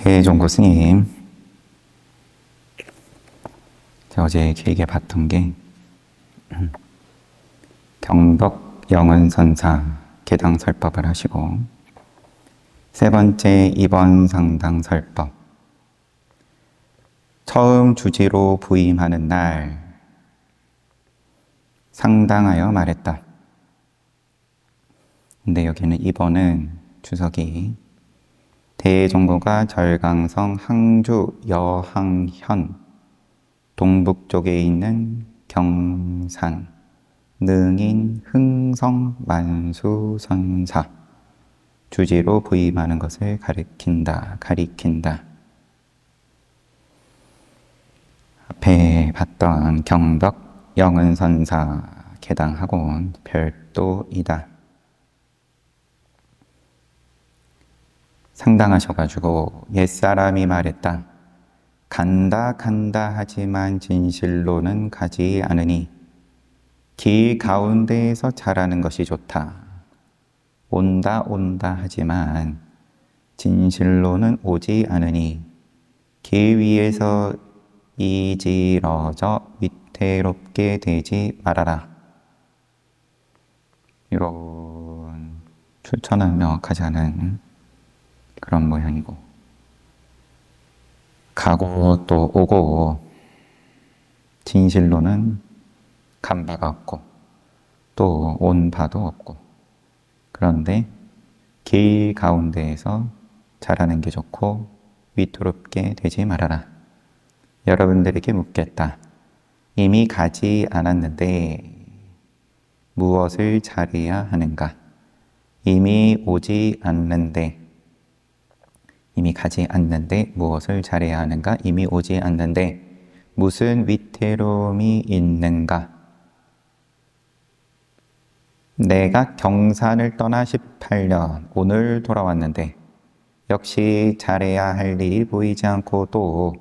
대종고 스님, 제가 어제 길게 봤던 게 경덕 영은선사 개당설법을 하시고, 세 번째 이번 상당설법, 처음 주지로 부임하는 날 상당하여 말했다. 근데 여기는 이번은 주석이 대종고가 절강성 항주 여항현 동북쪽에 있는 경산 능인 흥성 만수선사 주지로 부임하는 것을 가리킨다. 앞에 봤던 경덕 영은선사 개당하고는 별도이다. 상당하셔가지고 옛사람이 말했다. 간다 하지만 진실로는 가지 않으니 길 가운데에서 자라는 것이 좋다. 온다 하지만 진실로는 오지 않으니 길 위에서 이지러져 위태롭게 되지 말아라. 이런 출처는 명확하지 않은 그런 모양이고, 가고 또 오고 진실로는 간 바가 없고 또 온 바도 없고, 그런데 길 가운데에서 자라는 게 좋고 위태롭게 되지 말아라. 여러분들에게 묻겠다. 이미 가지 않았는데 무엇을 잘해야 하는가? 이미 오지 않는데, 이미 가지 않는데 무엇을 잘해야 하는가? 이미 오지 않는데 무슨 위태로움이 있는가? 내가 경산을 떠나 18년, 오늘 돌아왔는데 역시 잘해야 할 일이 보이지 않고 또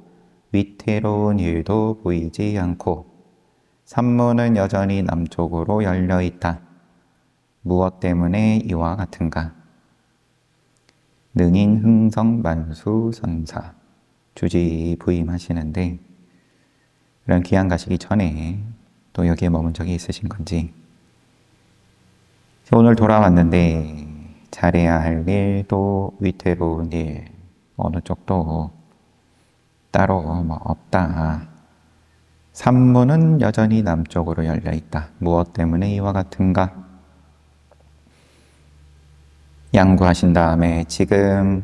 위태로운 일도 보이지 않고 산문은 여전히 남쪽으로 열려 있다. 무엇 때문에 이와 같은가? 능인 흥성 만수 선사 주지 부임하시는데, 이런 귀양 가시기 전에 또 여기에 머문 적이 있으신 건지, 오늘 돌아왔는데 잘해야 할 일 또 위태로운 일 어느 쪽도 따로 없다. 산문은 여전히 남쪽으로 열려 있다. 무엇 때문에 이와 같은가? 양구하신 다음에 지금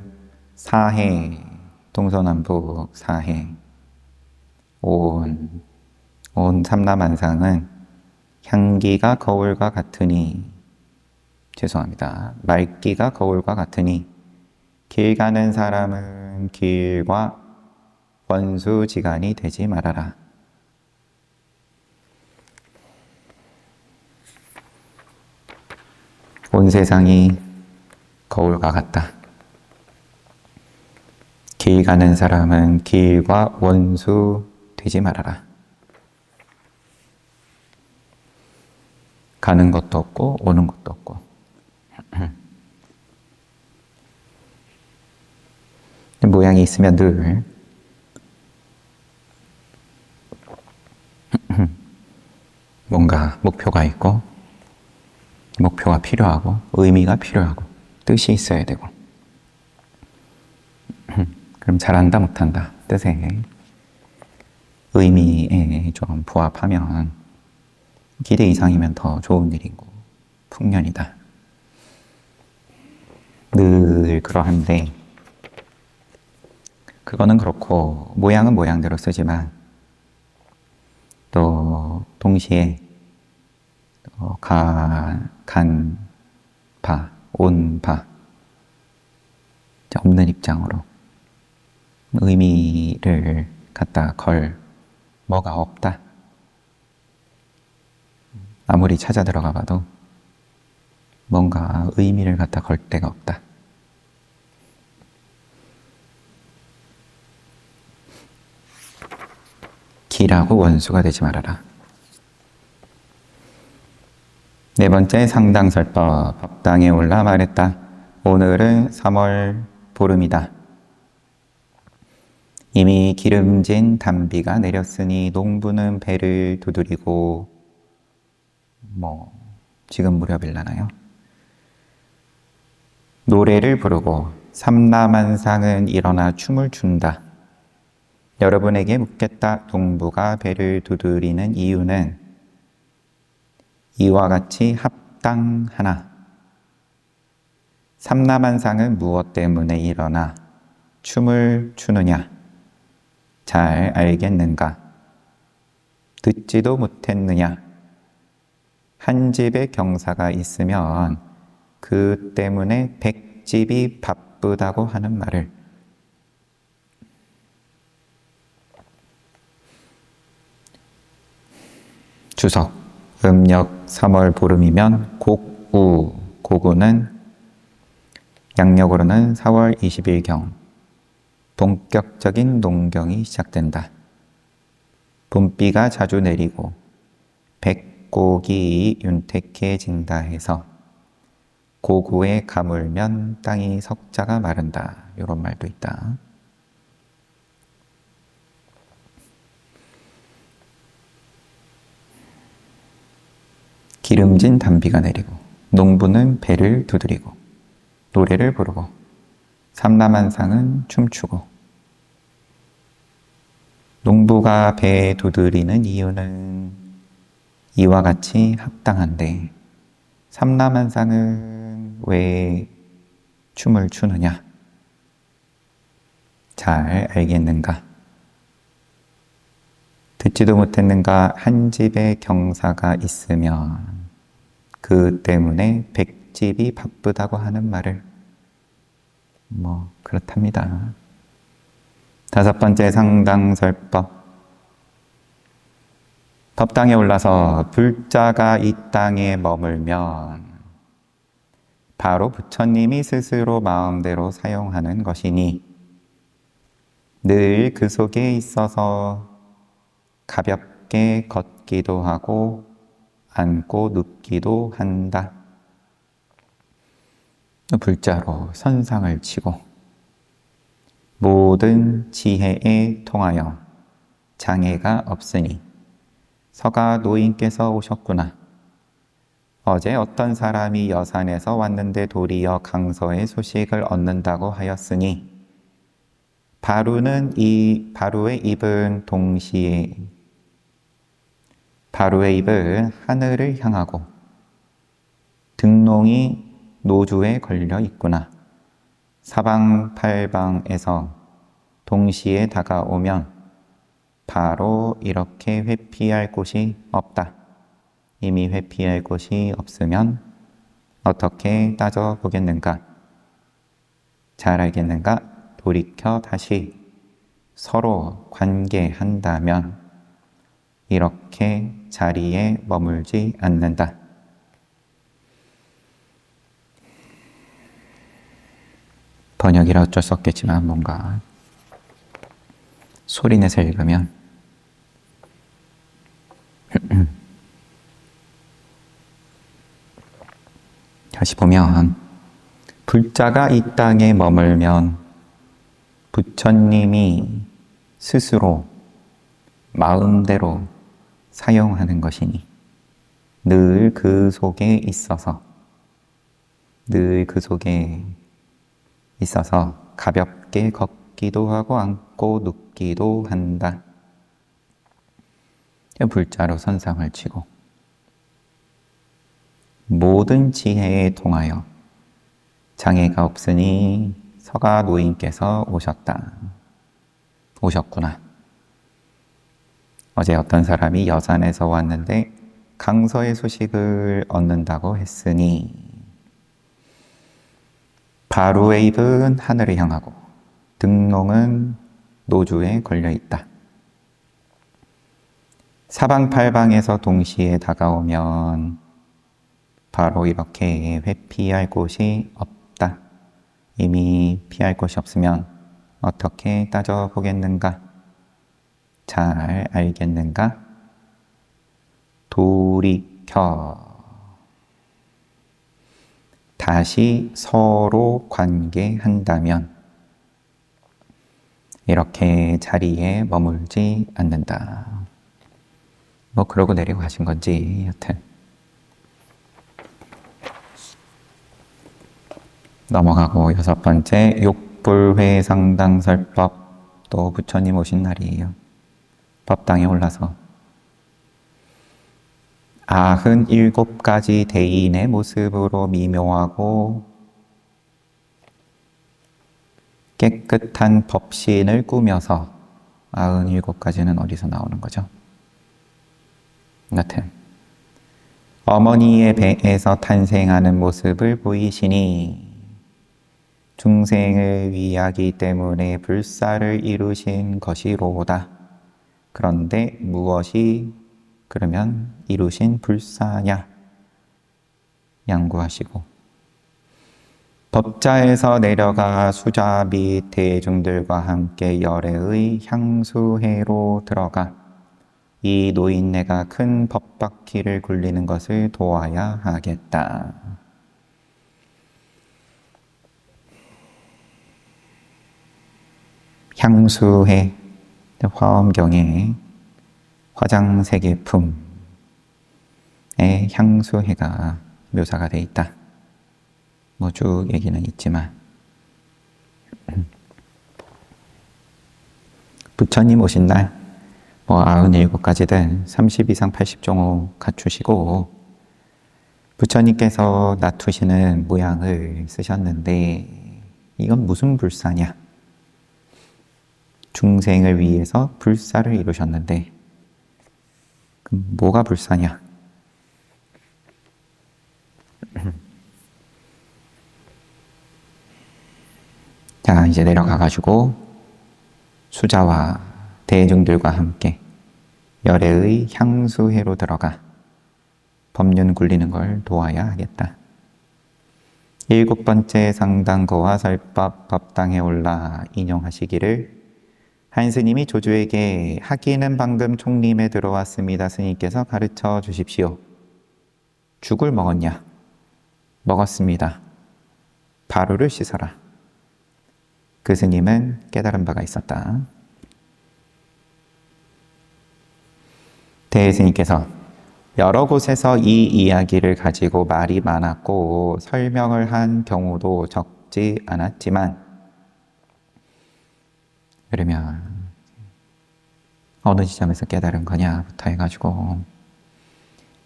사해, 동서남북 사해, 온 삼라만상은 향기가 거울과 같으니, 죄송합니다. 맑기가 거울과 같으니 길 가는 사람은 길과 원수지간이 되지 말아라. 온 세상이 거울과 같다. 길 가는 사람은 길과 원수 되지 말아라. 가는 것도 없고 오는 것도 없고. 모양이 있으면 늘 뭔가 목표가 있고, 목표가 필요하고 의미가 필요하고 뜻이 있어야 되고, 그럼 잘한다 못한다 뜻에 의미에 좀 부합하면 기대 이상이면 더 좋은 일이고 풍년이다. 늘 그러한데, 그거는 그렇고 모양은 모양대로 쓰지만 또 동시에 간 바, 온 바 없는 입장으로 의미를 갖다 걸 뭐가 없다. 아무리 찾아 들어가 봐도 뭔가 의미를 갖다 걸 데가 없다. 길하고 원수가 되지 말아라. 네 번째 상당설법, 법당에 올라 말했다. 오늘은 3월 보름이다. 이미 기름진 단비가 내렸으니 농부는 배를 두드리고 지금 무렵일라나요? 노래를 부르고 삼라만상은 일어나 춤을 춘다. 여러분에게 묻겠다. 농부가 배를 두드리는 이유는 이와 같이 합당하나? 삼라만상은 무엇 때문에 일어나 춤을 추느냐? 잘 알겠는가? 듣지도 못했느냐? 한 집에 경사가 있으면 그 때문에 100집이 바쁘다고 하는 말을 주석, 음력 3월 보름이면 곡우, 곡우는 양력으로는 4월 20일경 본격적인 농경이 시작된다. 봄비가 자주 내리고 백곡이 윤택해진다 해서 고구에 가물면 땅이 석자가 마른다. 이런 말도 있다. 기름진 단비가 내리고 농부는 배를 두드리고 노래를 부르고 삼라만상은 춤추고 농부가 배 두드리는 이유는 이와 같이 합당한데 삼라만상은 왜 춤을 추느냐? 잘 알겠는가? 듣지도 못했는가? 한 집에 경사가 있으면 그 때문에 100집이 바쁘다고 하는 말을 그렇답니다. 5번째 상당설법. 법당에 올라서 불자가 이 땅에 머물면 바로 부처님이 스스로 마음대로 사용하는 것이니 늘 그 속에 있어서 가볍게 걷기도 하고 앉고 눕기도 한다. 불자로 선상을 치고 모든 지혜에 통하여 장애가 없으니 서가 노인께서 오셨구나. 어제 어떤 사람이 여산에서 왔는데 도리어 강서의 소식을 얻는다고 하였으니 바루의 입은 동시에 바루의 입은 하늘을 향하고 등롱이 노주에 걸려 있구나. 사방팔방에서 동시에 다가오면 바로 이렇게 회피할 곳이 없다. 이미 회피할 곳이 없으면 어떻게 따져보겠는가? 잘 알겠는가? 돌이켜 다시 서로 관계한다면 이렇게 자리에 머물지 않는다. 번역이라 어쩔 수 없겠지만 뭔가 소리내서 읽으면 다시 보면 불자가 이 땅에 머물면 부처님이 스스로 마음대로 사용하는 것이니 늘 그 속에 있어서 가볍게 걷기도 하고 앉고 눕기도 한다. 불자로 선상을 치고 모든 지혜에 통하여 장애가 없으니 서가 노인께서 오셨구나. 어제 어떤 사람이 여산에서 왔는데 강서의 소식을 얻는다고 했으니 바루의 입은 하늘을 향하고 등롱은 노주에 걸려있다. 사방팔방에서 동시에 다가오면 바로 이렇게 회피할 곳이 없다. 이미 피할 곳이 없으면 어떻게 따져보겠는가? 잘 알겠는가? 돌이켜 다시 서로 관계한다면 이렇게 자리에 머물지 않는다. 뭐 그러고 내리고 가신 건지 여튼 넘어가고 여섯 번째 욕불회상당설법. 또 부처님 오신 날이에요. 법당에 올라서 97가지 대인의 모습으로 미묘하고 깨끗한 법신을 꾸며서 97가지는 어디서 나오는 거죠? 여튼 어머니의 배에서 탄생하는 모습을 보이시니 중생을 위하기 때문에 불사를 이루신 것이로다. 그런데 무엇이 그러면 이루신 불사냐? 양구하시고 법자에서 내려가 수자 및 대중들과 함께 열애의 향수회로 들어가 이 노인네가 큰 법바퀴를 굴리는 것을 도와야 하겠다. 향수회, 화엄경에 화장세계품의 향수회가 묘사가 되어 있다. 뭐 쭉 얘기는 있지만 부처님 오신 날 97가지든 30 이상 80종호 갖추시고 부처님께서 나투시는 모양을 쓰셨는데 이건 무슨 불사냐? 중생을 위해서 불사를 이루셨는데 그럼 뭐가 불사냐? 자, 이제 내려가가지고 수자와 대중들과 함께 열애의 향수회로 들어가 법륜 굴리는 걸 도와야 하겠다. 7번째 상당거와 설법 법당에 올라 인용하시기를 한 스님이 조주에게 학기는 방금 총림에 들어왔습니다. 스님께서 가르쳐 주십시오. 죽을 먹었냐? 먹었습니다. 바루를 씻어라. 그 스님은 깨달은 바가 있었다. 대스님께서 여러 곳에서 이 이야기를 가지고 말이 많았고 설명을 한 경우도 적지 않았지만 그러면 어느 지점에서 깨달은 거냐부터 해가지고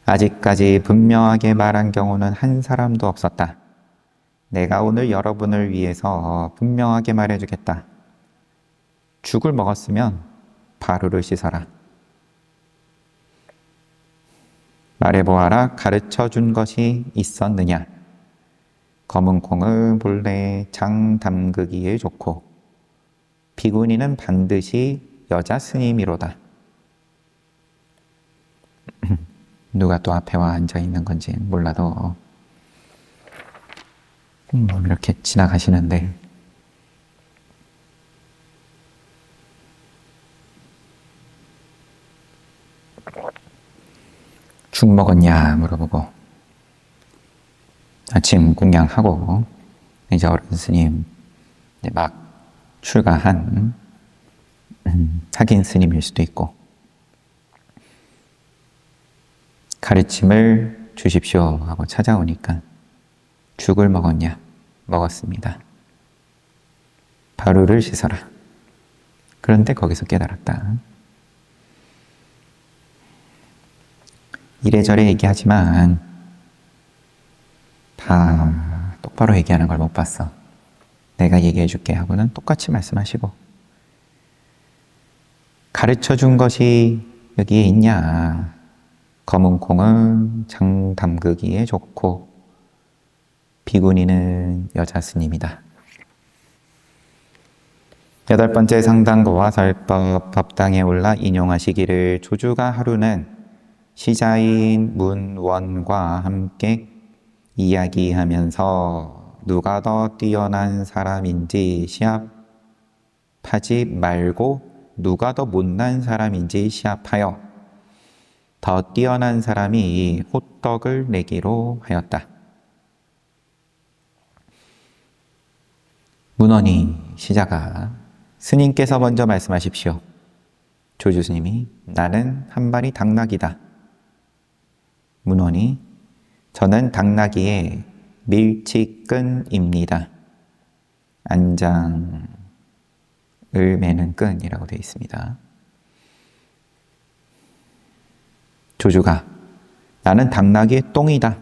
아직까지 분명하게 말한 경우는 한 사람도 없었다. 내가 오늘 여러분을 위해서 분명하게 말해주겠다. 죽을 먹었으면 바루를 씻어라. 말해보아라. 가르쳐준 것이 있었느냐? 검은 콩은 본래 장 담그기에 좋고 비구니는 반드시 여자 스님이로다. 누가 또 앞에 와 앉아 있는 건지 몰라도 이렇게 지나가시는데 죽 먹었냐 물어보고 아침 공양하고 이제 어른 스님 이제 막 출가한 학인 스님일 수도 있고 가르침을 주십시오 하고 찾아오니까 죽을 먹었냐? 먹었습니다. 바루를 씻어라. 그런데 거기서 깨달았다. 이래저래 얘기하지만 다 똑바로 얘기하는 걸 못 봤어. 내가 얘기해 줄게 하고는 똑같이 말씀하시고 가르쳐 준 것이 여기에 있냐? 검은 콩은 장 담그기에 좋고 비구니는 여자 스님이다. 8번째 상당거와 설법 법당에 올라 인용하시기를 조주가 하루는 시자인 문원과 함께 이야기하면서 누가 더 뛰어난 사람인지 시합하지 말고 누가 더 못난 사람인지 시합하여 더 뛰어난 사람이 호떡을 내기로 하였다. 문원이 시자가 스님께서 먼저 말씀하십시오. 조주 스님이 나는 한 마리 당나귀다. 문원이 저는 당나귀의 밀치끈입니다. 안장을 매는 끈이라고 되어 있습니다. 조주가 나는 당나귀의 똥이다.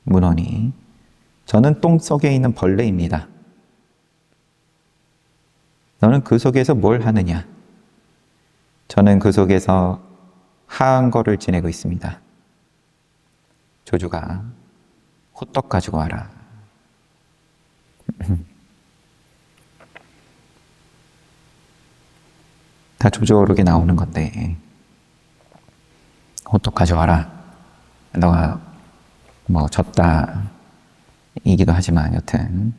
문원이 저는 똥 속에 있는 벌레입니다. 너는 그 속에서 뭘 하느냐? 저는 그 속에서 하한 거를 지내고 있습니다. 조주가 호떡 가지고 와라. 다 조조르게 나오는 건데 호떡 가져와라. 너가 뭐 졌다 이기도 하지만 여튼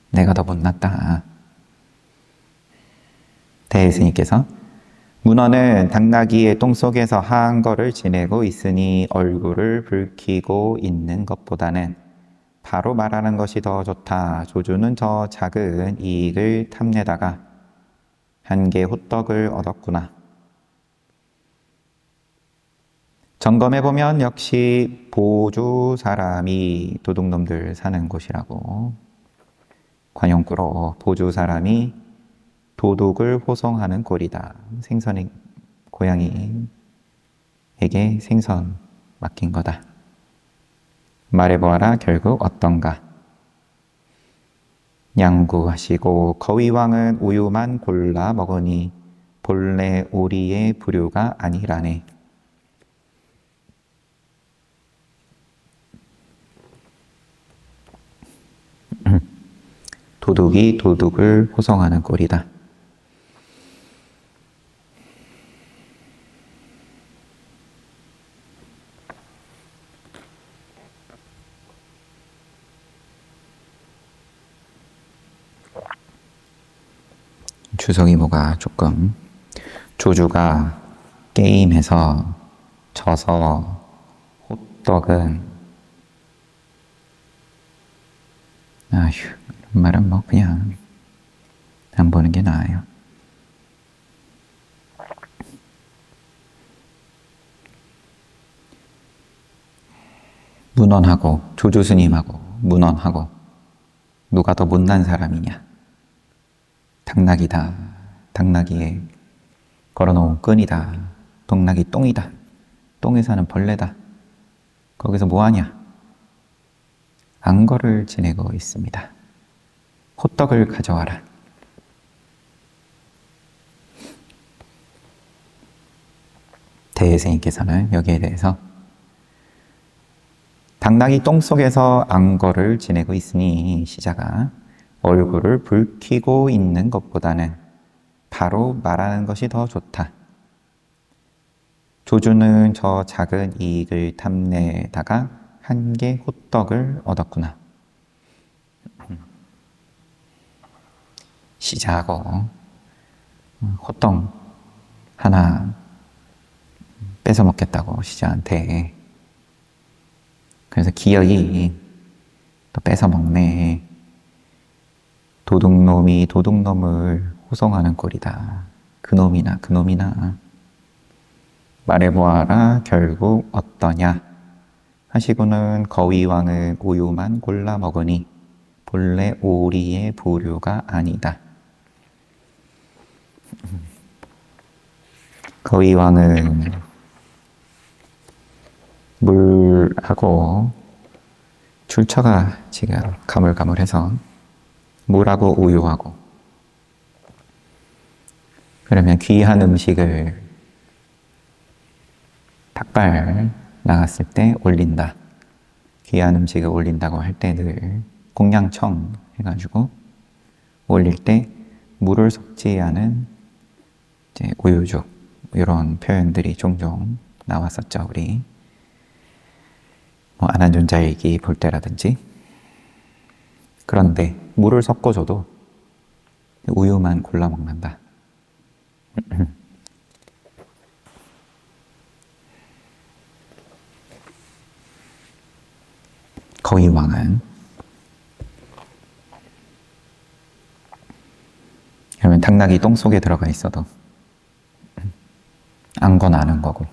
내가 더 못났다. 대스님께서 문어는 당나귀의 똥 속에서 하한 거를 지내고 있으니 얼굴을 붉히고 있는 것보다는 바로 말하는 것이 더 좋다. 조주는 저 작은 이익을 탐내다가 한 개 호떡을 얻었구나. 점검해보면 역시 보주 사람이 도둑놈들 사는 곳이라고. 관용구로 보주 사람이 도둑을 호송하는 꼴이다. 생선의 고양이에게 생선 맡긴 거다. 말해보아라 결국 어떤가. 양구하시고 거위왕은 우유만 골라 먹으니 본래 오리의 부류가 아니라네. 도둑이 도둑을 호송하는 꼴이다. 주성이모가 조금 조주가 게임에서 져서 호떡은 아휴 이런 말은 뭐 그냥 안 보는 게 나아요. 문헌하고 조조스님하고 문헌하고 누가 더 못난 사람이냐. 당나귀다. 당나귀에 걸어놓은 끈이다. 당나귀 똥이다. 똥에 사는 벌레다. 거기서 뭐하냐? 안거를 지내고 있습니다. 호떡을 가져와라. 대스님께서는 여기에 대해서 당나귀 똥 속에서 안거를 지내고 있으니 시자가 얼굴을 붉히고 있는 것보다는 바로 말하는 것이 더 좋다. 조주는 저 작은 이익을 탐내다가 한 개 호떡을 얻었구나. 시자하고 호떡 하나 뺏어 먹겠다고 시자한테. 그래서 기어이 또 뺏어 먹네. 도둑놈이 도둑놈을 호송하는 꼴이다. 그놈이나 말해보아라 결국 어떠냐 하시고는 거위왕은 우유만 골라 먹으니 본래 오리의 부류가 아니다. 거위왕은 물하고 출처가 지금 가물가물해서 물하고 우유하고 그러면 귀한 음식을 닭발 나갔을 때 올린다. 귀한 음식을 올린다고 할 때 늘 공양청 해가지고 올릴 때 물을 섞지 않은 이제 우유죽 이런 표현들이 종종 나왔었죠. 우리 뭐 안한존자일기 볼 때라든지. 그런데 물을 섞어줘도 우유만 골라 먹는다. 거위왕은 그러면 당나귀 똥 속에 들어가 있어도 안 건 아는 거고.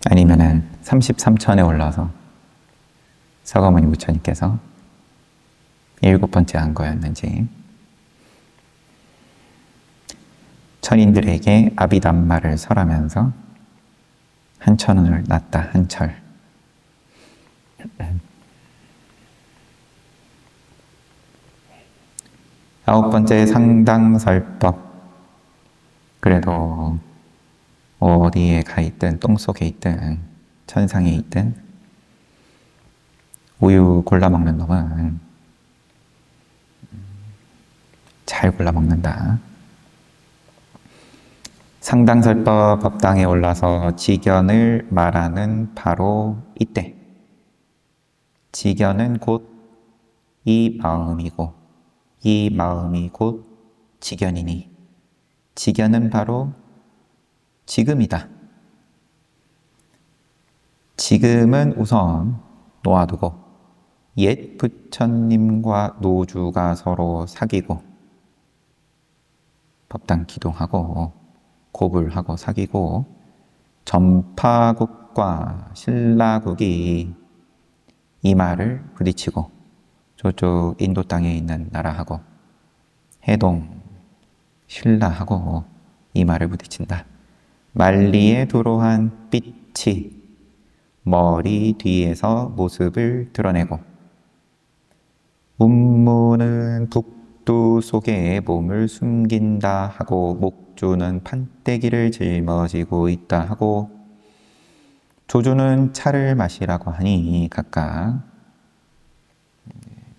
아니면은 33천에 올라서 서가모니 부처님께서 7번째 안 거였는지 천인들에게 아비담마를 설하면서 한 천원을 놨다. 한 철. 아홉 번째 상당설법. 그래도 어디에 가 있든 똥 속에 있든 천상에 있든 우유 골라 먹는 놈은 잘 골라 먹는다. 상당설법 법당에 올라서 지견을 말하는 바로 이때. 지견은 곧 이 마음이고 이 마음이 곧 지견이니 지견은 바로 지금이다. 지금은 우선 놓아두고 옛 부처님과 노주가 서로 사귀고 법당 기도하고 고불하고 사귀고 전파국과 신라국이 이마를 부딪히고 저쪽 인도 땅에 있는 나라하고 해동, 신라하고 이마를 부딪힌다. 만리에 도로한 빛이 머리 뒤에서 모습을 드러내고 운무는 북두 속에 몸을 숨긴다 하고 목주는 판때기를 짊어지고 있다 하고 조주는 차를 마시라고 하니 각각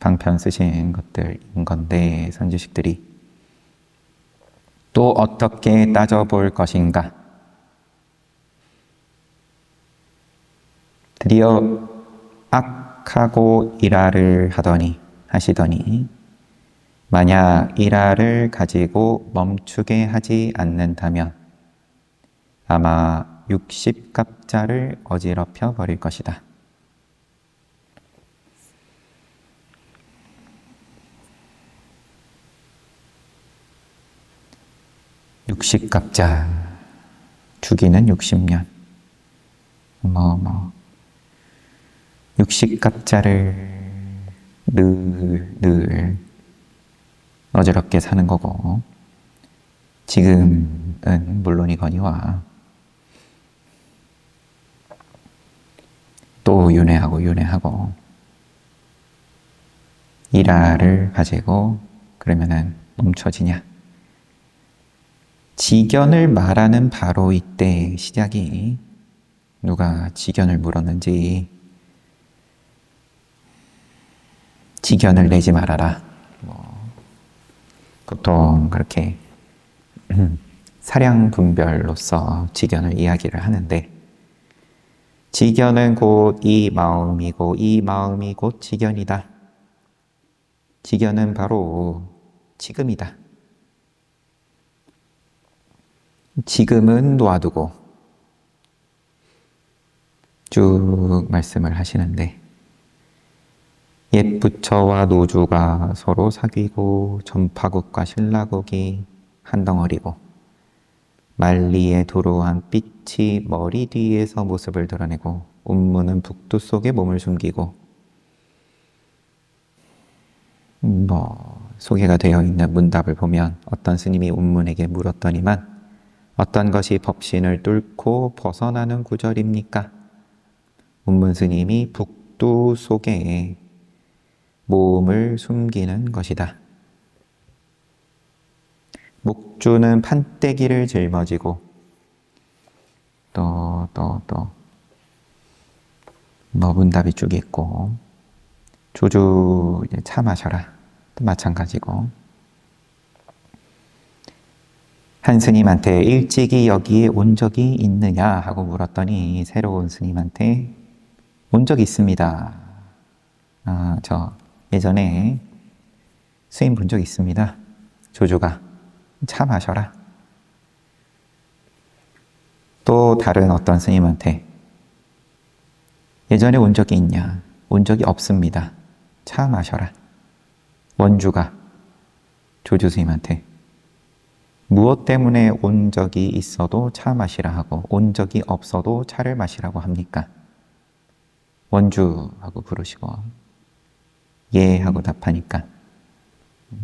방편 쓰신 것들인 건데 선지식들이 또 어떻게 따져볼 것인가? 드디어 악하고 일화를 하시더니 만약 일화를 가지고 멈추게 하지 않는다면 아마 60갑자를 어지럽혀 버릴 것이다. 60갑자 주기는 60년 60갑자를 늘 어지럽게 사는 거고 지금은 물론이거니와 또 윤회하고 일화를 가지고 그러면은 멈춰지냐? 지견을 말하는 바로 이때 시작이 누가 지견을 물었는지 지견을 내지 말아라. 보통 그렇게 사량 분별로서 지견을 이야기를 하는데 지견은 곧 이 마음이고 이 마음이 곧 지견이다. 지견은 바로 지금이다. 지금은 놓아두고 쭉 말씀을 하시는데 옛 부처와 노주가 서로 사귀고 전파국과 신라국이 한 덩어리고 만리에 도로한 빛이 머리 뒤에서 모습을 드러내고 운무는 북두 속에 몸을 숨기고 소개가 되어 있는 문답을 보면 어떤 스님이 운문에게 물었더니만 어떤 것이 법신을 뚫고 벗어나는 구절입니까? 운문 스님이 북두 속에 몸을 숨기는 것이다. 목주는 판때기를 짊어지고 또 문답이 쭉 있고 조주 차 마셔라 또 마찬가지고 한 스님한테 일찍이 여기에 온 적이 있느냐 하고 물었더니 새로운 스님한테 온 적이 있습니다. 저 예전에 스님 본 적 있습니다. 조주가 차 마셔라. 또 다른 어떤 스님한테 예전에 온 적이 있냐? 온 적이 없습니다. 차 마셔라. 원주가 조주 스님한테 무엇 때문에 온 적이 있어도 차 마시라 하고 온 적이 없어도 차를 마시라고 합니까? 원주 하고 부르시고 예 하고 답하니까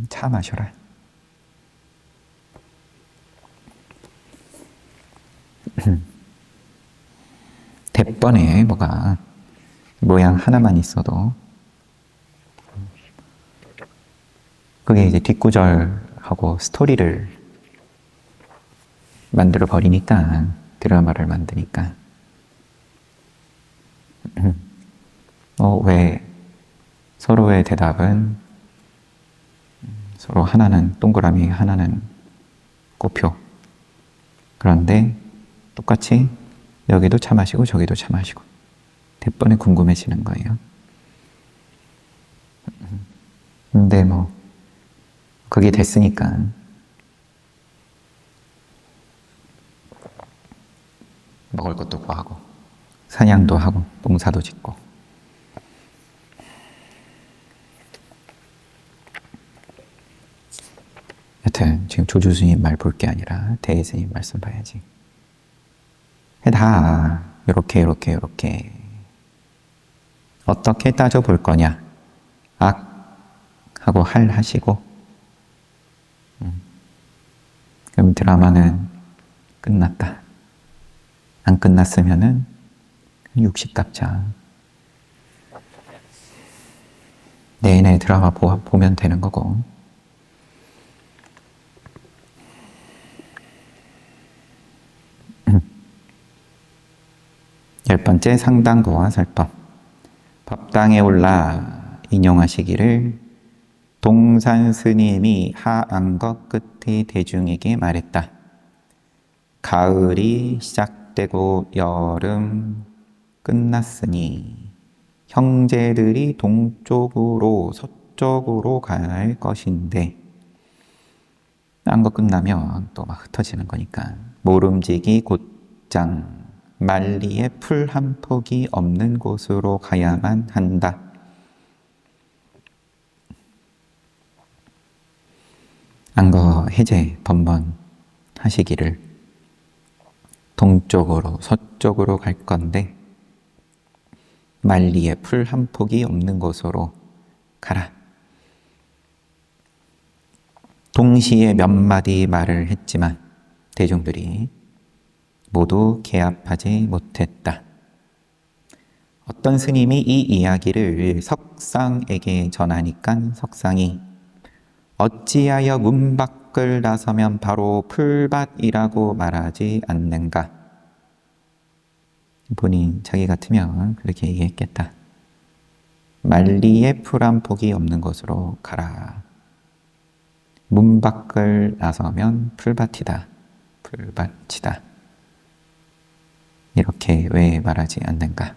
차 마셔라. 대번에 뭐가 모양 하나만 있어도 그게 이제 뒷구절하고 스토리를 만들어 버리니까 드라마를 만드니까 왜 서로의 대답은 서로 하나는 동그라미 하나는 꼬표 그런데 똑같이 여기도 차 마시고 저기도 차 마시고 대번에 궁금해지는 거예요. 근데 뭐 그게 됐으니까 먹을 것도 구하고 사냥도 하고 농사도 짓고 여튼 지금 조주 스님 말 볼 게 아니라 대해 스님 말씀 봐야지. 다 이렇게 어떻게 따져볼 거냐 악 하고 할 하시고 그럼 드라마는 끝났다. 안 끝났으면은 60갑자 내내 드라마 보면 되는 거고 열 번째 상당도와 설법. 법당에 올라 인용하시기를 동산 스님이 하안거 끝의 대중에게 말했다. 가을이 시작되고 여름 끝났으니 형제들이 동쪽으로 서쪽으로 갈 것인데 안거 끝나면 또 막 흩어지는 거니까 모름지기 곧장 만리에 풀 한 폭이 없는 곳으로 가야만 한다. 안거 해제 번번 하시기를 동쪽으로 서쪽으로 갈 건데 만리에 풀 한 폭이 없는 곳으로 가라. 동시에 몇 마디 말을 했지만 대중들이 모두 개합하지 못했다. 어떤 스님이 이 이야기를 석상에게 전하니까 석상이 어찌하여 문 밖을 나서면 바로 풀밭이라고 말하지 않는가? 본인 자기 같으면 그렇게 얘기했겠다. 만리에 풀 한 폭이 없는 곳으로 가라. 문 밖을 나서면 풀밭이다. 풀밭이다. 이렇게 왜 말하지 않는가?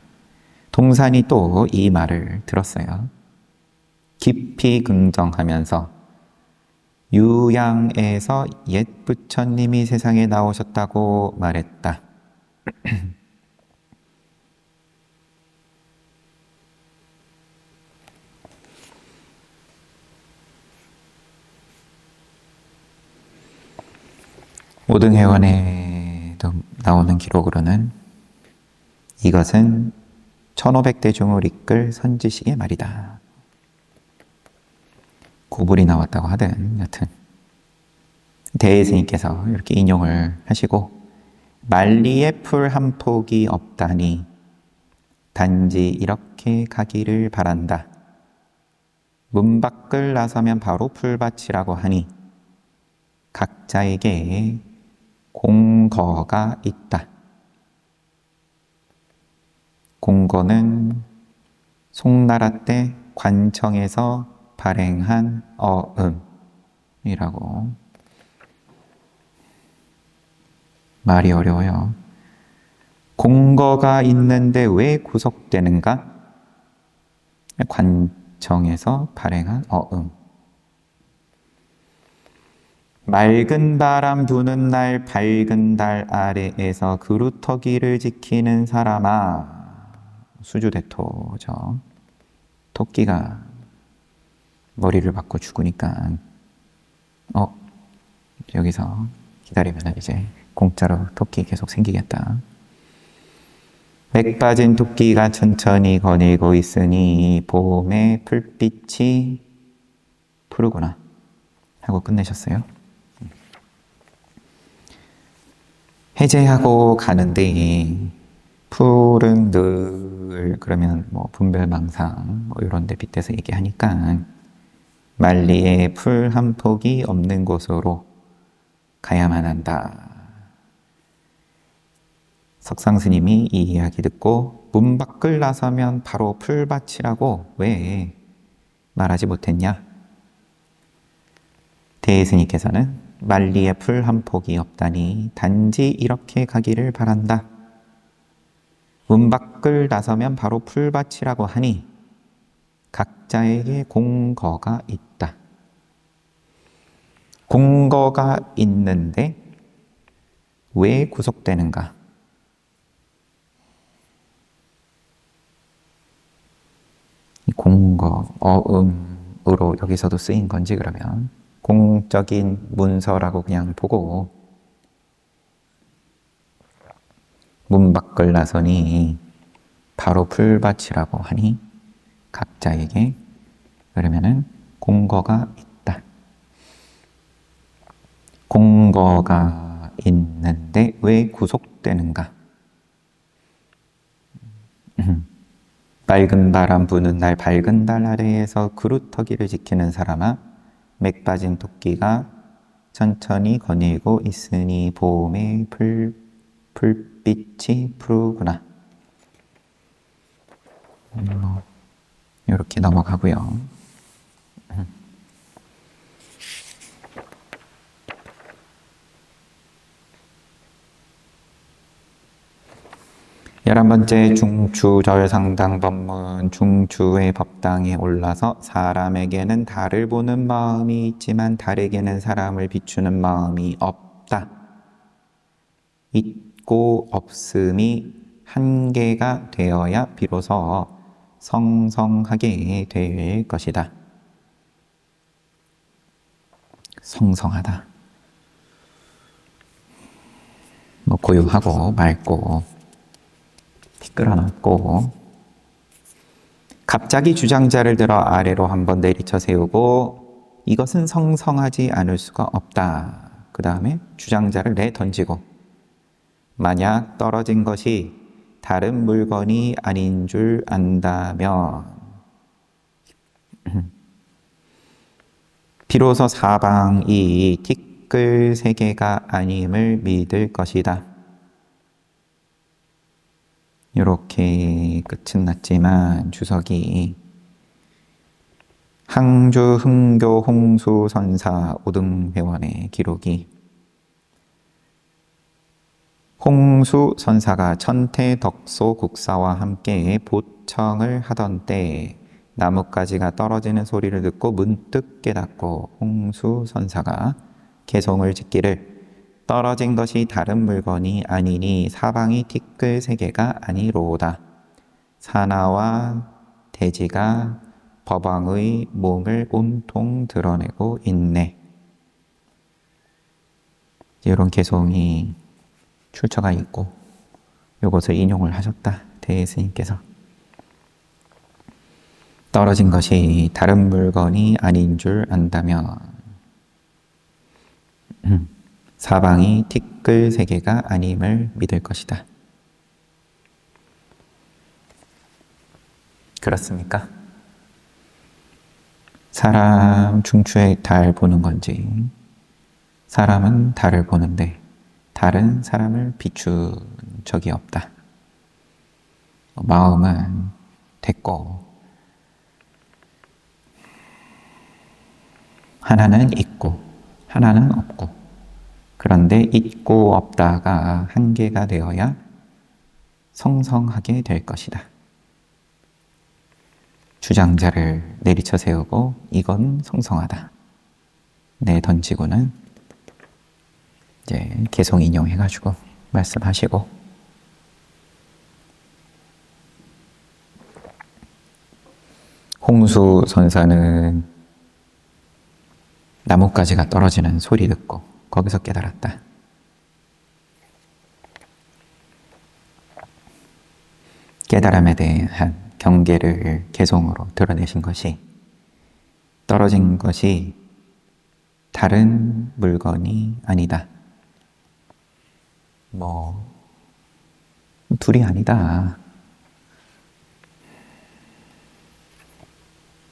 동산이 또 이 말을 들었어요. 깊이 긍정하면서 유양에서 옛 부처님이 세상에 나오셨다고 말했다. 오등회원에도 나오는 기록으로는 이것은 1500대중을 이끌 선지식의 말이다. 고불이 나왔다고 하든 여튼 대스님께서 이렇게 인용을 하시고 만리에 풀 한 폭이 없다니 단지 이렇게 가기를 바란다. 문 밖을 나서면 바로 풀밭이라고 하니 각자에게 공거가 있다. 공거는 송나라 때 관청에서 발행한 어음이라고. 말이 어려워요. 공거가 있는데 왜 구속되는가? 관청에서 발행한 어음. 맑은 바람 부는 날 밝은 달 아래에서 그루터기를 지키는 사람아. 수주대토죠. 토끼가 머리를 맞고 죽으니까 어, 여기서 기다리면 이제 공짜로 토끼 계속 생기겠다. 맥 빠진 토끼가 천천히 거닐고 있으니 봄의 풀빛이 푸르구나 하고 끝내셨어요. 해제하고 가는데 풀은 늘 그러면 뭐 분별망상 뭐 이런 데 빗대서 얘기하니까 만리에 풀 한 폭이 없는 곳으로 가야만 한다. 석상스님이 이 이야기 듣고 문 밖을 나서면 바로 풀밭이라고 왜 말하지 못했냐? 대스님께서는 만리에 풀 한 폭이 없다니 단지 이렇게 가기를 바란다. 문 밖을 나서면 바로 풀밭이라고 하니 각자에게 공거가 있다. 공거가 있는데 왜 구속되는가? 공거, 어음으로 여기서도 쓰인 건지 그러면 공적인 문서라고 그냥 보고 문 밖을 나서니 바로 풀밭이라고 하니 각자에게 그러면은 공거가 있다. 공거가 있는데 왜 구속되는가? 맑은 바람 부는 날 밝은 달 아래에서 그루터기를 지키는 사람아 맥 빠진 토끼가 천천히 거닐고 있으니 봄의 풀빛이 푸르구나. 이렇게 넘어가고요. 열한 번째 중추절상당 법문. 중추의 법당에 올라서 사람에게는 달을 보는 마음이 있지만 달에게는 사람을 비추는 마음이 없다. 있고 없음이 한계가 되어야 비로소 성성하게 될 것이다. 성성하다. 뭐 고요하고 맑고 끌어놨고 갑자기 주장자를 들어 아래로 한번 내리쳐 세우고 이것은 성성하지 않을 수가 없다. 그 다음에 주장자를 내던지고 만약 떨어진 것이 다른 물건이 아닌 줄 안다면 비로소 사방이 티끌 세계가 아님을 믿을 것이다. 이렇게 끝은 났지만 주석이 항주 흥교 홍수선사 오등회원의 기록이 홍수선사가 천태덕소 국사와 함께 보청을 하던 때 나뭇가지가 떨어지는 소리를 듣고 문득 깨닫고 홍수선사가 개송을 짓기를 떨어진 것이 다른 물건이 아니니 사방이 티끌 세계가 아니로다. 사나와 대지가 법왕의 몸을 온통 드러내고 있네. 이런 개송이 출처가 있고 이것을 인용을 하셨다. 대스님께서 떨어진 것이 다른 물건이 아닌 줄 안다면 사방이 티끌 세계가 아님을 믿을 것이다. 그렇습니까? 사람 중추에 달 보는 건지 사람은 달을 보는데 다른 사람을 비춘 적이 없다. 마음은 됐고 하나는 있고 하나는 없고 그런데 있고 없다가 한계가 되어야 성성하게 될 것이다. 주장자를 내리쳐 세우고 이건 성성하다. 내던지고는 이제 개송 인용해가지고 말씀하시고 홍수선사는 나뭇가지가 떨어지는 소리 듣고 거기서 깨달았다. 깨달음에 대한 경계를 개성으로 드러내신 것이 떨어진 것이 다른 물건이 아니다. 둘이 아니다.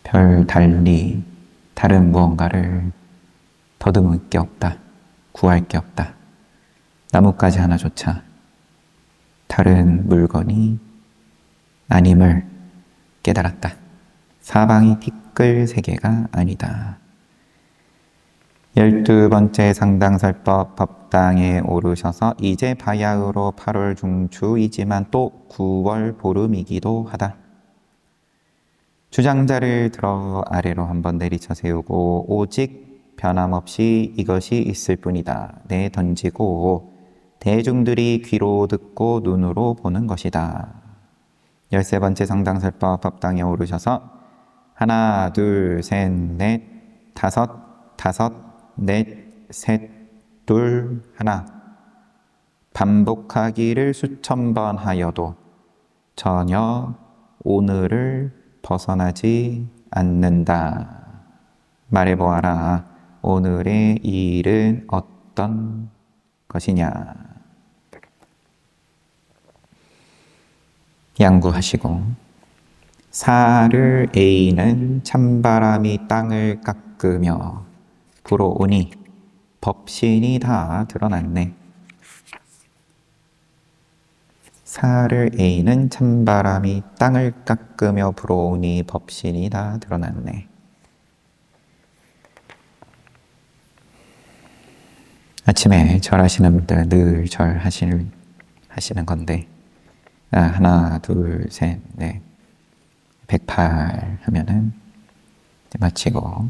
별 달리 다른 무언가를 더듬을 게 없다. 구할 게 없다. 나뭇가지 하나조차 다른 물건이 아님을 깨달았다. 사방이 티끌 세계가 아니다. 12번째 상당설법 법당에 오르셔서 이제 바야흐로 8월 중추이지만 또 9월 보름이기도 하다. 주장자를 들어 아래로 한번 내리쳐 세우고 오직 변함없이 이것이 있을 뿐이다. 내 던지고 대중들이 귀로 듣고 눈으로 보는 것이다. 13번째 상당설법 법당에 오르셔서 하나, 둘, 셋, 넷, 다섯, 넷, 셋, 둘, 하나. 반복하기를 수천 번 하여도 전혀 오늘을 벗어나지 않는다. 말해보아라. 오늘의 일은 어떤 것이냐. 양구하시고 사를 A는 찬바람이 땅을 깎으며 불어오니 법신이 다 드러났네. 사를 A는 찬바람이 땅을 깎으며 불어오니 법신이 다 드러났네. 아침에 절하시는 분들 늘 절하시는 건데 하나, 둘, 셋, 넷 108 하면은 마치고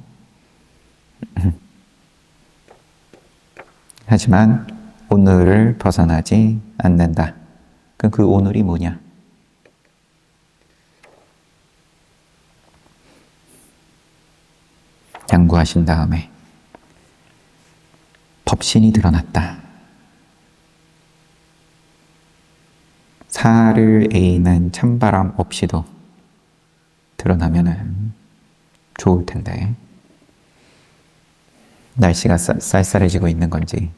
하지만 오늘을 벗어나지 않는다. 그럼 그 오늘이 뭐냐? 양구하신 다음에 법신이 드러났다. 사를 A는 찬바람 없이도 드러나면은 좋을 텐데 날씨가 쌀쌀해지고 있는 건지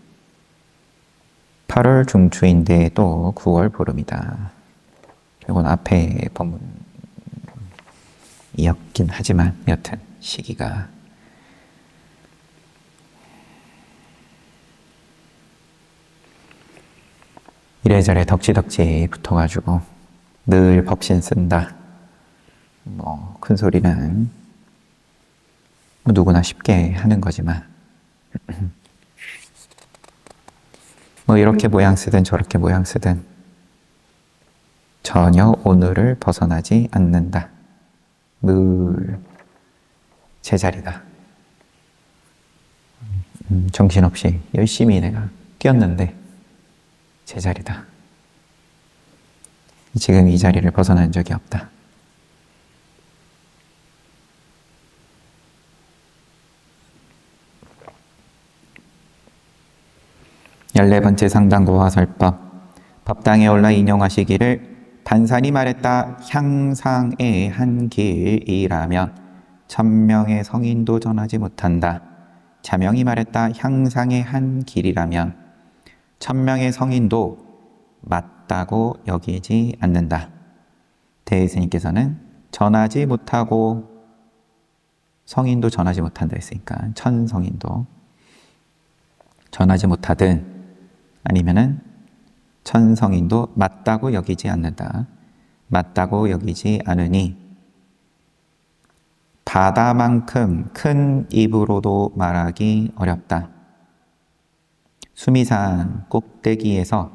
8월 중추인데 또 9월 보름이다. 이건 앞에 본문이었긴 하지만 여튼 시기가 이래저래 덕지덕지 붙어가지고 늘 법신 쓴다. 큰 소리는 누구나 쉽게 하는 거지만 이렇게 모양 쓰든 저렇게 모양 쓰든 전혀 오늘을 벗어나지 않는다. 늘 제자리다. 정신없이 열심히 내가 뛰었는데 제자리다. 지금 이 자리를 벗어난 적이 없다. 열네 번째 상당고화설법 법당에 올라 인용하시기를 단산이 말했다. 향상의 한 길이라면 천명의 성인도 전하지 못한다. 자명이 말했다. 향상의 한 길이라면 천명의 성인도 맞다고 여기지 않는다. 대스님께서는 전하지 못하고 성인도 전하지 못한다 했으니까 천성인도 전하지 못하든 아니면은 천성인도 맞다고 여기지 않는다. 맞다고 여기지 않으니 바다만큼 큰 입으로도 말하기 어렵다. 수미산 꼭대기에서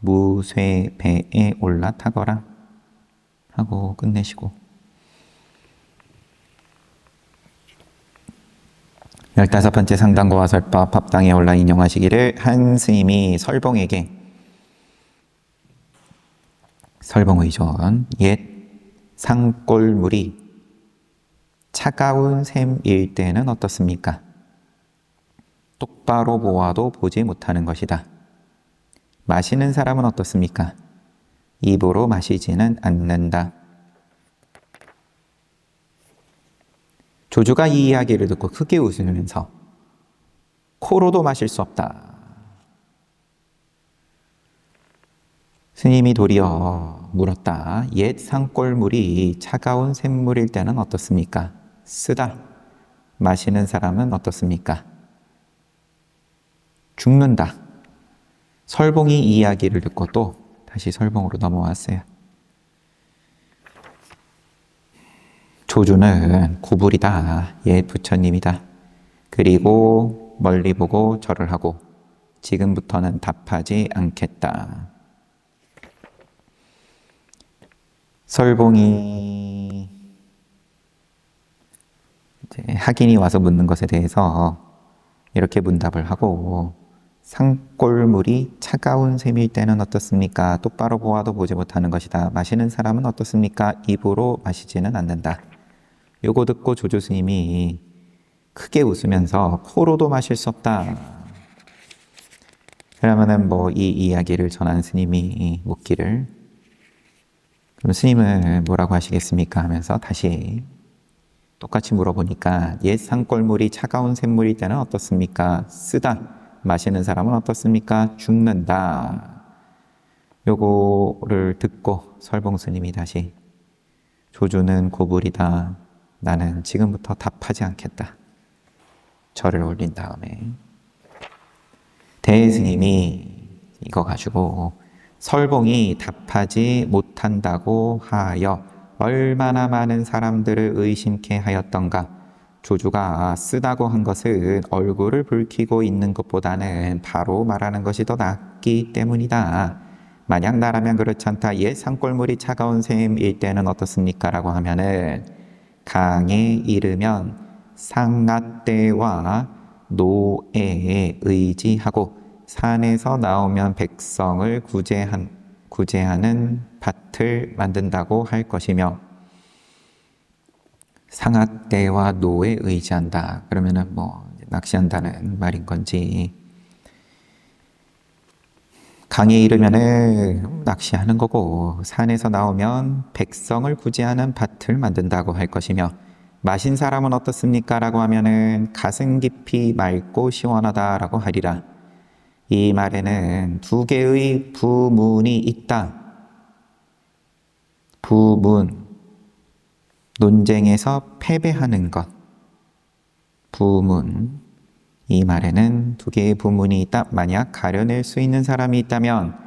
무쇠배에 올라타거라 하고 끝내시고 15번째 상당고화설법 법당에 올라 인용하시기를 한 스님이 설봉의존 옛 산골물이 차가운 샘일 때는 어떻습니까? 똑바로 보아도 보지 못하는 것이다. 마시는 사람은 어떻습니까? 입으로 마시지는 않는다. 조주가 이 이야기를 듣고 크게 웃으면서 코로도 마실 수 없다. 스님이 도리어 물었다. 옛 산골물이 차가운 샘물일 때는 어떻습니까? 쓰다. 마시는 사람은 어떻습니까? 죽는다. 설봉이 이 이야기를 듣고 또 다시 설봉으로 넘어왔어요. 조주는 고불이다. 옛 부처님이다. 그리고 멀리 보고 절을 하고 지금부터는 답하지 않겠다. 설봉이 이제 학인이 와서 묻는 것에 대해서 이렇게 문답을 하고, 산골물이 차가운 샘일 때는 어떻습니까? 똑바로 보아도 보지 못하는 것이다. 마시는 사람은 어떻습니까? 입으로 마시지는 않는다. 요거 듣고 조조 스님이 크게 웃으면서 코로도 마실 수 없다. 그러면은 이 이야기를 전한 스님이 묻기를, 그럼 스님은 뭐라고 하시겠습니까? 하면서 다시 똑같이 물어보니까 옛 산골물이 차가운 샘물일 때는 어떻습니까? 쓰다. 마시는 사람은 어떻습니까? 죽는다. 요거를 듣고 설봉 스님이 다시 조주는 고불이다. 나는 지금부터 답하지 않겠다. 절을 올린 다음에 대스님이 이거 가지고 설봉이 답하지 못한다고 하여 얼마나 많은 사람들을 의심케 하였던가. 조주가 쓰다고 한 것은 얼굴을 붉히고 있는 것보다는 바로 말하는 것이 더 낫기 때문이다. 만약 나라면 그렇지 않다. 옛 산골물이 차가운 샘일 때는 어떻습니까? 라고 하면은 강에 이르면 상아떼와 노에에 의지하고 산에서 나오면 백성을 구제하는 밭을 만든다고 할 것이며, 상아떼와 노에 의지한다. 그러면은 낚시한다는 말인 건지, 강에 이르면은 낚시하는 거고, 산에서 나오면 백성을 구제하는 밭을 만든다고 할 것이며, 마신 사람은 어떻습니까? 라고 하면은 가슴 깊이 맑고 시원하다라고 하리라. 이 말에는 두 개의 부문이 있다. 부문, 논쟁에서 패배하는 것. 부문, 이 말에는 두 개의 부문이 있다. 만약 가려낼 수 있는 사람이 있다면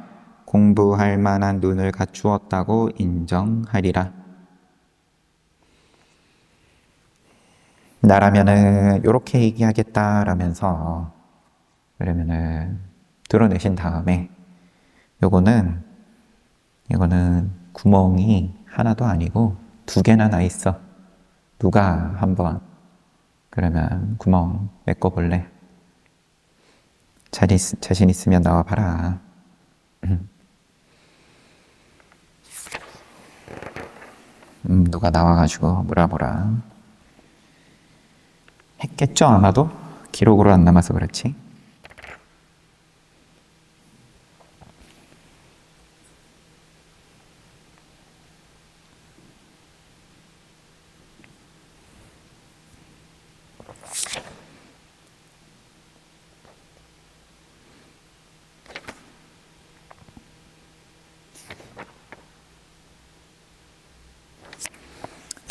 공부할 만한 눈을 갖추었다고 인정하리라. 나라면은 이렇게 얘기하겠다라면서 그러면은 드러내신 다음에 이거는 구멍이 하나도 아니고 두 개나 나 있어. 누가 한번 그러면 구멍 메꿔볼래? 자신 있으면 나와봐라. 누가 나와가지고 뭐라 했겠죠, 아마도? 기록으로 안 남아서 그렇지.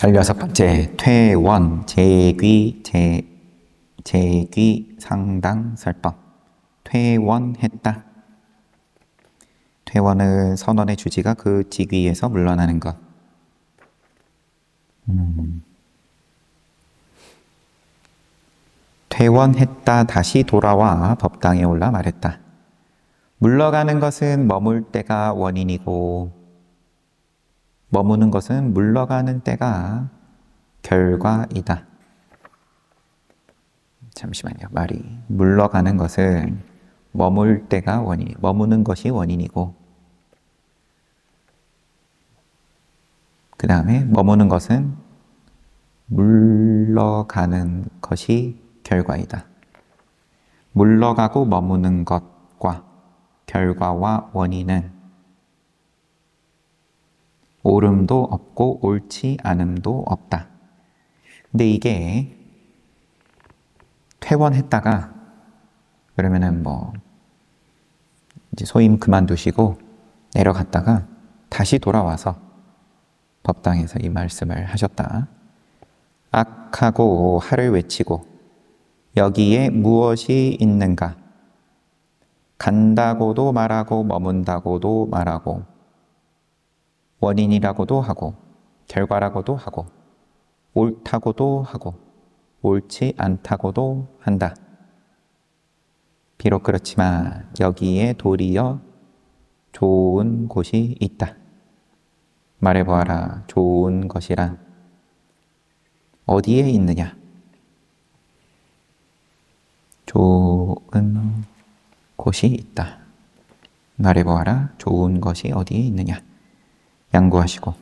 열여섯 번째, 퇴원, 재귀 상당 설법. 퇴원했다. 퇴원은 선원의 주지가 그 직위에서 물러나는 것. 퇴원했다. 다시 돌아와 법당에 올라 말했다. 물러가는 것은 머물 때가 원인이고 머무는 것은 물러가는 때가 결과이다. 잠시만요. 말이 물러가는 것은 머물 때가 머무는 것이 원인이고, 그 다음에 머무는 것은 물러가는 것이 결과이다. 물러가고 머무는 것과 결과와 원인은 옳음도 없고 옳지 않음도 없다. 근데 이게 퇴원했다가 그러면은 뭐 이제 소임 그만두시고 내려갔다가 다시 돌아와서 법당에서 이 말씀을 하셨다. 악하고 하를 외치고 여기에 무엇이 있는가? 간다고도 말하고 머문다고도 말하고 원인이라고도 하고 결과라고도 하고 옳다고도 하고 옳지 않다고도 한다. 비록 그렇지만 여기에 도리어 좋은 곳이 있다. 말해보아라. 좋은 것이란 어디에 있느냐? 좋은 곳이 있다. 말해보아라. 좋은 것이 어디에 있느냐? 양구하시고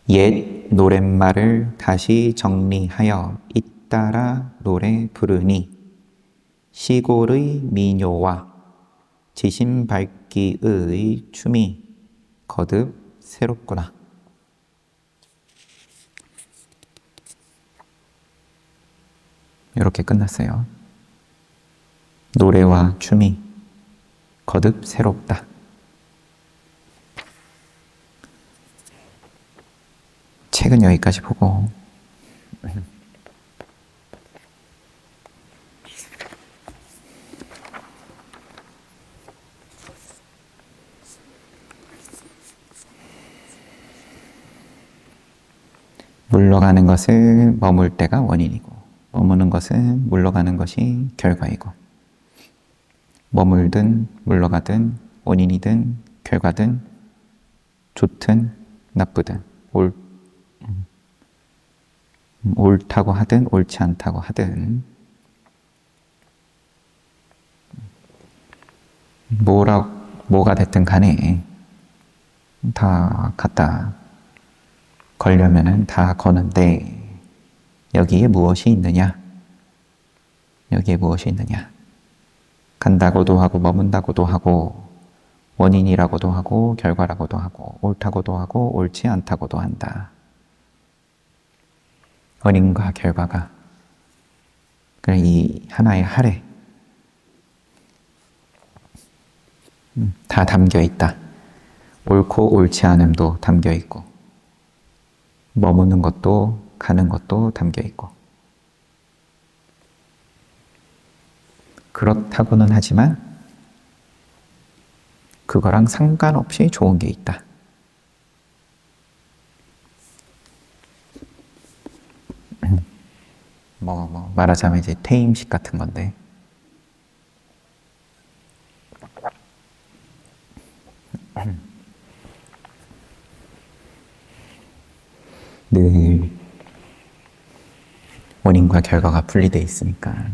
옛 노랫말을 다시 정리하여 잇따라 노래 부르니 시골의 민요와 지신밟기의 춤이 거듭 새롭구나. 이렇게 끝났어요. 노래와 춤이 거듭 새롭다. 책은 여기까지 보고 물러가는 것은 머물 때가 원인이고 머무는 것은 물러가는 것이 결과이고 머물든 물러가든 원인이든 결과든 좋든 나쁘든 옳다고 하든 옳지 않다고 하든 뭐가 됐든 간에 다 갖다 걸려면은 다 거는데 여기에 무엇이 있느냐? 여기에 무엇이 있느냐? 간다고도 하고 머문다고도 하고 원인이라고도 하고 결과라고도 하고 옳다고도 하고 옳지 않다고도 한다. 원인과 결과가 이 하나의 할에 다 담겨 있다. 옳고 옳지 않음도 담겨 있고 머무는 것도 가는 것도 담겨 있고 그렇다고는 하지만 그거랑 상관없이 좋은 게 있다. 말하자면 이제 퇴임식 같은 건데 늘 원인과 결과가 분리되어 있으니까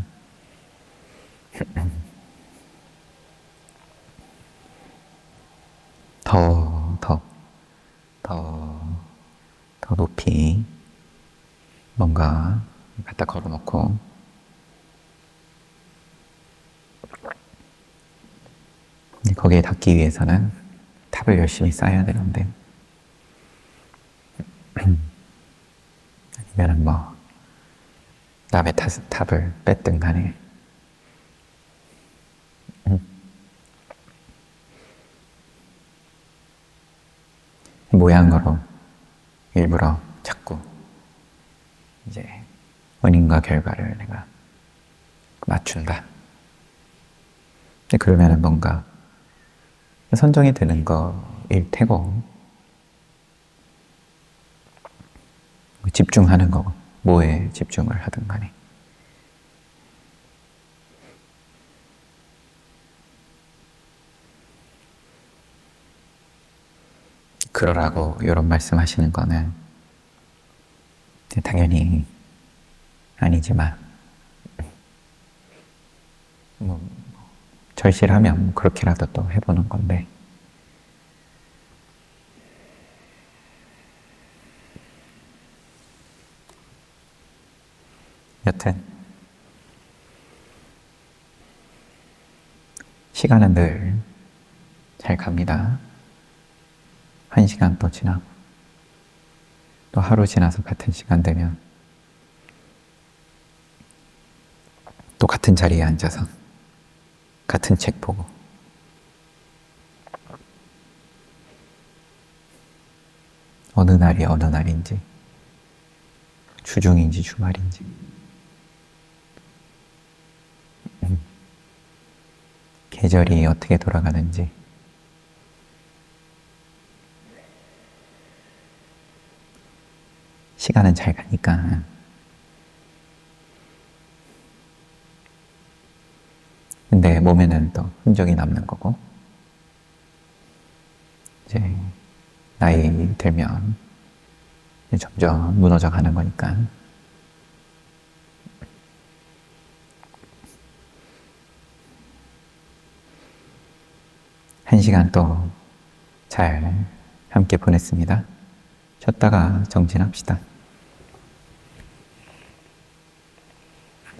더 높이 뭔가 갖다 걸어놓고 거기에 닿기 위해서는 탑을 열심히 쌓아야 되는데 아니면은 남의 탑을 뺐든 간에 모양으로 일부러 자꾸 이제 원인과 결과를 내가 맞춘다. 그러면은 뭔가 선정이 되는 거일 테고 집중하는 거고 뭐에 집중을 하든 간에 그러라고 이런 말씀하시는 거는 당연히 아니지만 절실하면 그렇게라도 또 해보는 건데 여튼 시간은 늘 잘 갑니다. 1시간 또 지나고 또 하루 지나서 같은 시간 되면 또 같은 자리에 앉아서 같은 책 보고 어느 날이 어느 날인지 주중인지 주말인지 계절이 어떻게 돌아가는지 시간은 잘 가니까 근데 몸에는 또 흔적이 남는 거고 이제 나이 들면 이제 점점 무너져 가는 거니까 1시간 또 잘 함께 보냈습니다. 쉬었다가 정진합시다.